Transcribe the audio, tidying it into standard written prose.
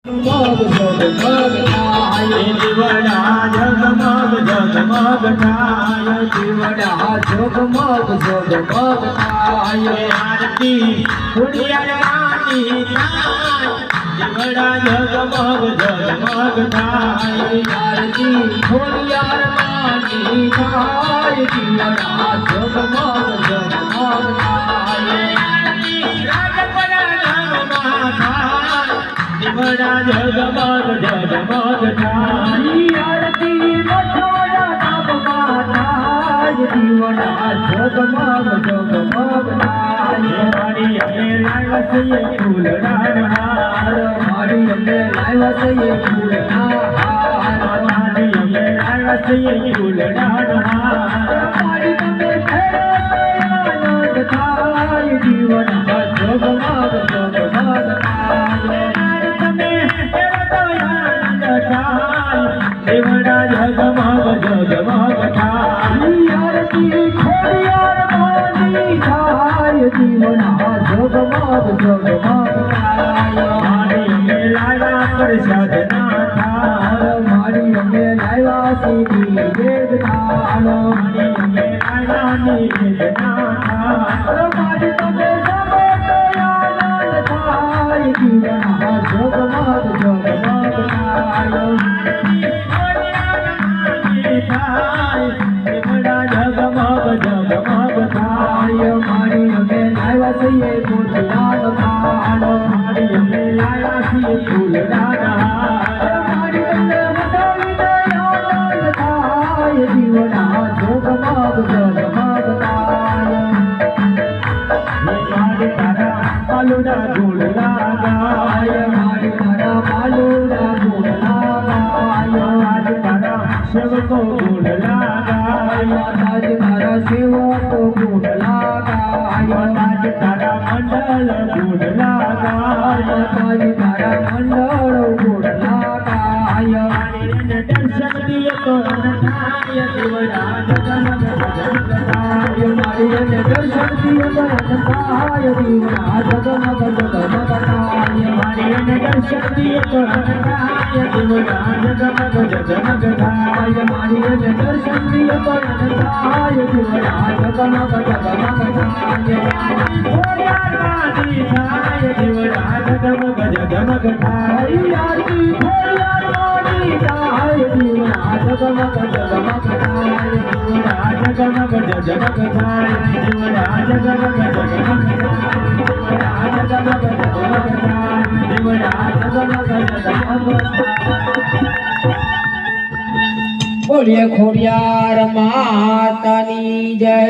जगमग जगमग थाय दिवड़ा जगमग जगमग थाय दिवड़ा जगमग जगमग थाय आरती खुड़िया रानी थाय दिवड़ा जगमग जगमग थाय आरती खुड़िया रानी थाय दिवड़ा जगमग जगमग थाय आरती राजपरा नाम थाय दिवड़ा जगमग जगमग थाय आरती मथुरा नाम थाय दिवड़ा जगमग जगमग थाय हमारी हमें लाया से ये फूलड़ा हार हमारी हमें लाया से ये फूलड़ा हार हमारी हमें लाया से ये फूलड़ा हार हमारी हमें आनंद थाय दिवड़ा जगमग जगमग थाय दिवड़ा जगमग जगमग थाय आरती खोड़ियार रानी थाय दिवड़ा जगमग जगमग थाय हमारी हमें लाया प्रसाद नाथ हमारी हमें लाया सीधी वेद थाल हमारी हमें लाया निवेद नाथ हमारी हमें सबे आनंद थाय दिवड़ा जगमग जगमग थाय दिवड़ा जगमग जगमग थाय हमारी हमें लाया से ये फूलदान थाल हमारी हमें लाया से फूलड़ा हार हमारी हमें बदल आनंद थाय दिवड़ा जगमग जगमग थाय हमारे तारा पालुड़ा गुड़ लगाय हमारी तारा पालूड़ा गुड़ लगाय आज तारा शिव को गुड़ लगाय ताज तारा शिव को गुड़ लगाय आज तारा मंडल गुड़ लगाय ताज तारा मंडल गुड़ लगाय दर्शन दिए तो अनथाय दिवड़ा जगमग जगमग हमारी दर्शन दिए थाय दिवड़ा जगमग जगमग थाय हमारे दर्शन दिए तो अनथाय दिवड़ा जगमग जगमग थाय हमारी दर्शन दिए थाय दिवड़ा जगमग जगमग थाय दिवड़ा जगमग जगमग थाय आरती खोड़िया रानी थाय दिवड़ा जगमग जगमग थाय दिवड़ा जगमग जगमग थाय दिवड़ा जगमग जगमग थाय दिवड़ा जगमग जगमग थाय दिवड़ा जगमग जगमग बोलिए खोड़ियार माता नी जय।